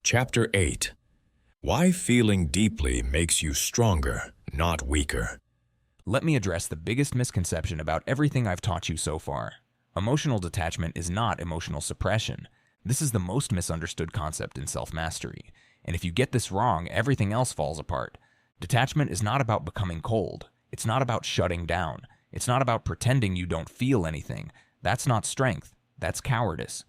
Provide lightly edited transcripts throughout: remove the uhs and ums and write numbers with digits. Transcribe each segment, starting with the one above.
Chapter 8. Why feeling deeply makes you stronger, not weaker. Let me address the biggest misconception about everything I've taught you so far. Emotional detachment is not emotional suppression. This is the most misunderstood concept in self-mastery. And if you get this wrong, everything else falls apart. Detachment is not about becoming cold. It's not about shutting down. It's not about pretending you don't feel anything. That's not strength. That's cowardice.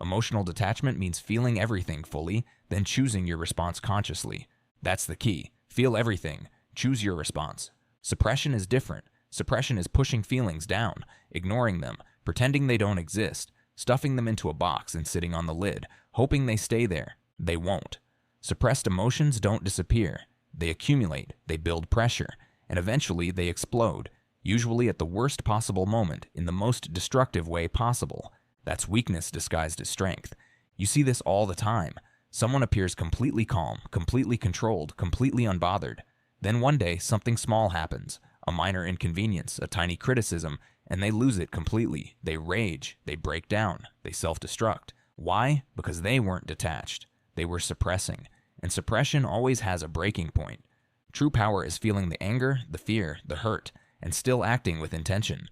Emotional detachment means feeling everything fully, then choosing your response consciously. That's the key. Feel everything. Choose your response. Suppression is different. Suppression is pushing feelings down, ignoring them, pretending they don't exist, stuffing them into a box and sitting on the lid, hoping they stay there. They won't. Suppressed emotions don't disappear. They accumulate, they build pressure, and eventually they explode, usually at the worst possible moment, in the most destructive way possible. That's weakness disguised as strength. You see this all the time. Someone appears completely calm, completely controlled, completely unbothered. Then one day, something small happens, a minor inconvenience, a tiny criticism, and they lose it completely. They rage, they break down, they self-destruct. Why? Because they weren't detached. They were suppressing. And suppression always has a breaking point. True power is feeling the anger, the fear, the hurt, and still acting with intention.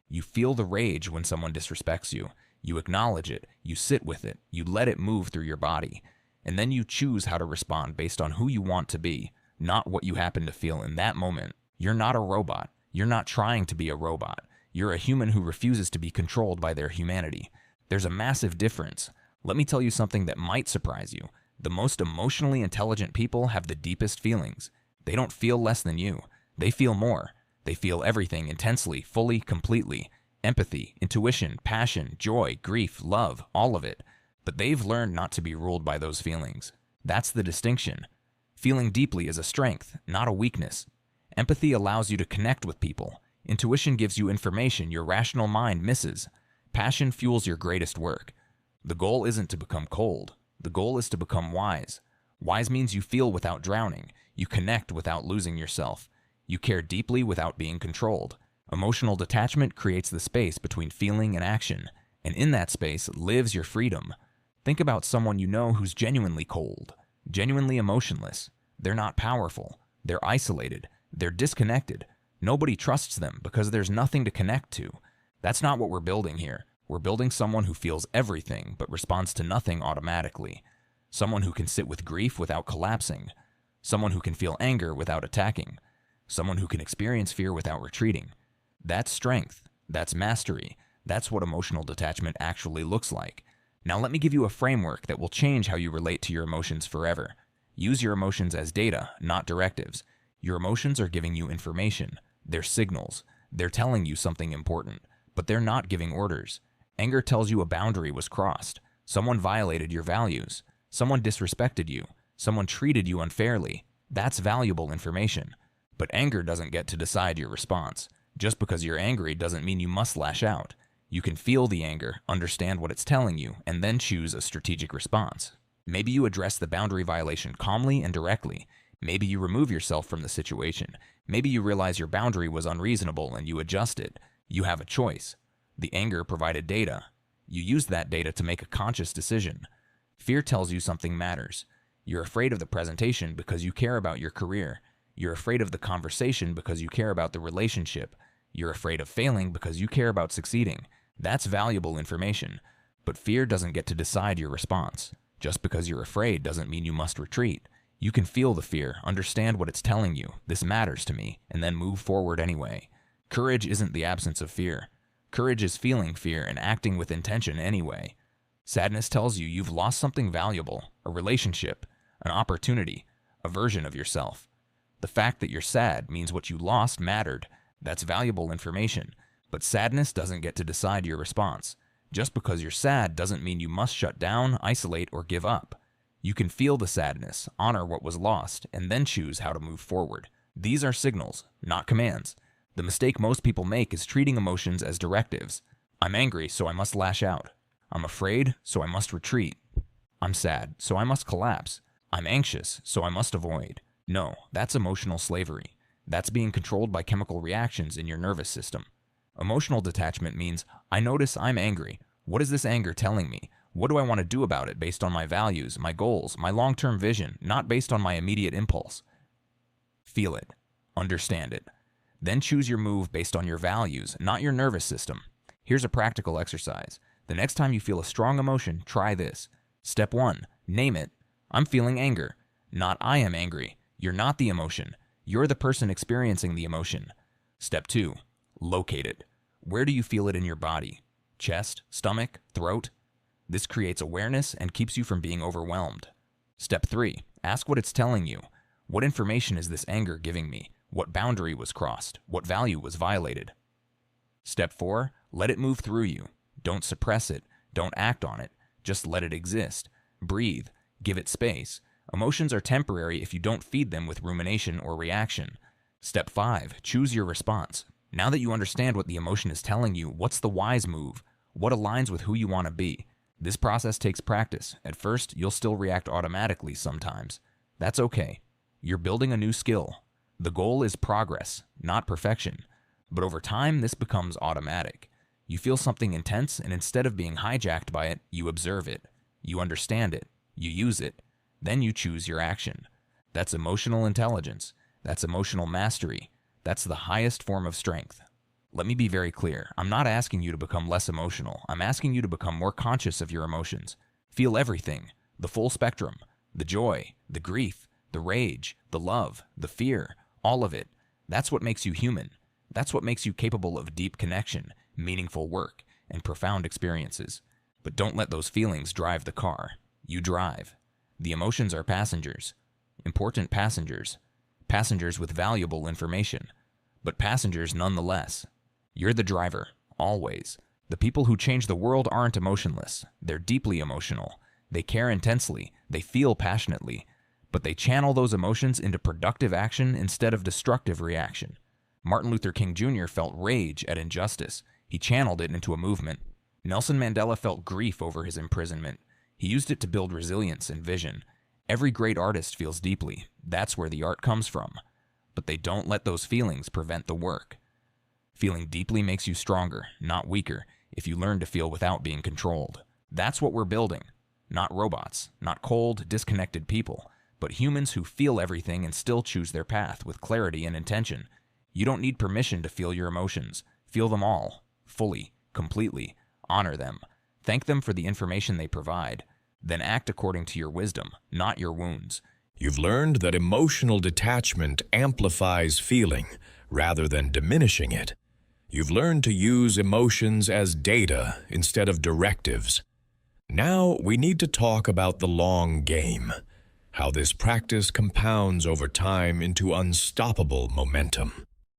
You feel the rage when someone disrespects you. You acknowledge it, you sit with it, you let it move through your body, and then you choose how to respond based on who you want to be, not what you happen to feel in that moment. You're not a robot. You're not trying to be a robot. You're a human who refuses to be controlled by their humanity. There's a massive difference. Let me tell you something that might surprise you. The most emotionally intelligent people have the deepest feelings. They don't feel less than you. They feel more. They feel everything intensely, fully, completely. Empathy, intuition, passion, joy, grief, love, all of it. But they've learned not to be ruled by those feelings. That's the distinction. Feeling deeply is a strength, not a weakness. Empathy allows you to connect with people. Intuition gives you information your rational mind misses. Passion fuels your greatest work. The goal isn't to become cold. The goal is to become wise. Wise means you feel without drowning. You connect without losing yourself. You care deeply without being controlled. Emotional detachment creates the space between feeling and action, and in that space lives your freedom. Think about someone you know who's genuinely cold, genuinely emotionless. They're not powerful. They're isolated. They're disconnected. Nobody trusts them because there's nothing to connect to. That's not what we're building here. We're building someone who feels everything but responds to nothing automatically. Someone who can sit with grief without collapsing. Someone who can feel anger without attacking. Someone who can experience fear without retreating. That's strength. That's mastery. That's what emotional detachment actually looks like. Now let me give you a framework that will change how you relate to your emotions forever. Use your emotions as data, not directives. Your emotions are giving you information. They're signals. They're telling you something important, but they're not giving orders. Anger tells you a boundary was crossed. Someone violated your values. Someone disrespected you. Someone treated you unfairly. That's valuable information. But anger doesn't get to decide your response. Just because you're angry doesn't mean you must lash out. You can feel the anger, understand what it's telling you, and then choose a strategic response. Maybe you address the boundary violation calmly and directly. Maybe you remove yourself from the situation. Maybe you realize your boundary was unreasonable and you adjust it. You have a choice. The anger provided data. You use that data to make a conscious decision. Fear tells you something matters. You're afraid of the presentation because you care about your career. You're afraid of the conversation because you care about the relationship. You're afraid of failing because you care about succeeding. That's valuable information. But fear doesn't get to decide your response. Just because you're afraid doesn't mean you must retreat. You can feel the fear, understand what it's telling you, this matters to me, and then move forward anyway. Courage isn't the absence of fear. Courage is feeling fear and acting with intention anyway. Sadness tells you you've lost something valuable, a relationship, an opportunity, a version of yourself. The fact that you're sad means what you lost mattered. That's valuable information. But sadness doesn't get to decide your response. Just because you're sad doesn't mean you must shut down, isolate, or give up. You can feel the sadness, honor what was lost, and then choose how to move forward. These are signals, not commands. The mistake most people make is treating emotions as directives. I'm angry, so I must lash out. I'm afraid, so I must retreat. I'm sad, so I must collapse. I'm anxious, so I must avoid. No, that's emotional slavery. That's being controlled by chemical reactions in your nervous system. Emotional detachment means, I notice I'm angry. What is this anger telling me? What do I want to do about it based on my values, my goals, my long-term vision, not based on my immediate impulse? Feel it. Understand it. Then choose your move based on your values, not your nervous system. Here's a practical exercise. The next time you feel a strong emotion, try this. Step 1. Name it. I'm feeling anger. Not I am angry. You're not the emotion. You're the person experiencing the emotion. Step 2. Locate it. Where do you feel it in your body? Chest, stomach, throat? This creates awareness and keeps you from being overwhelmed. Step 3. Ask what it's telling you. What information is this anger giving me? What boundary was crossed? What value was violated? Step 4. Let it move through you. Don't suppress it. Don't act on it. Just let it exist. Breathe. Give it space. Emotions are temporary if you don't feed them with rumination or reaction. Step 5. Choose your response. Now that you understand what the emotion is telling you, what's the wise move? What aligns with who you want to be? This process takes practice. At first, you'll still react automatically sometimes. That's okay. You're building a new skill. The goal is progress, not perfection. But over time, this becomes automatic. You feel something intense, and instead of being hijacked by it, you observe it. You understand it. You use it. Then you choose your action. That's emotional intelligence. That's emotional mastery. That's the highest form of strength. Let me be very clear. I'm not asking you to become less emotional. I'm asking you to become more conscious of your emotions. Feel everything, the full spectrum, the joy, the grief, the rage, the love, the fear, all of it. That's what makes you human. That's what makes you capable of deep connection, meaningful work, and profound experiences. But don't let those feelings drive the car. You drive. The emotions are passengers. Important passengers. Passengers with valuable information. But passengers nonetheless. You're the driver, always. The people who change the world aren't emotionless. They're deeply emotional. They care intensely. They feel passionately. But they channel those emotions into productive action instead of destructive reaction. Martin Luther King Jr. felt rage at injustice. He channeled it into a movement. Nelson Mandela felt grief over his imprisonment. He used it to build resilience and vision. Every great artist feels deeply. That's where the art comes from. But they don't let those feelings prevent the work. Feeling deeply makes you stronger, not weaker, if you learn to feel without being controlled. That's what we're building. Not robots, not cold, disconnected people, but humans who feel everything and still choose their path with clarity and intention. You don't need permission to feel your emotions. Feel them all, fully, completely. Honor them. Thank them for the information they provide. Then act according to your wisdom, not your wounds. You've learned that emotional detachment amplifies feeling rather than diminishing it. You've learned to use emotions as data instead of directives. Now we need to talk about the long game, how this practice compounds over time into unstoppable momentum.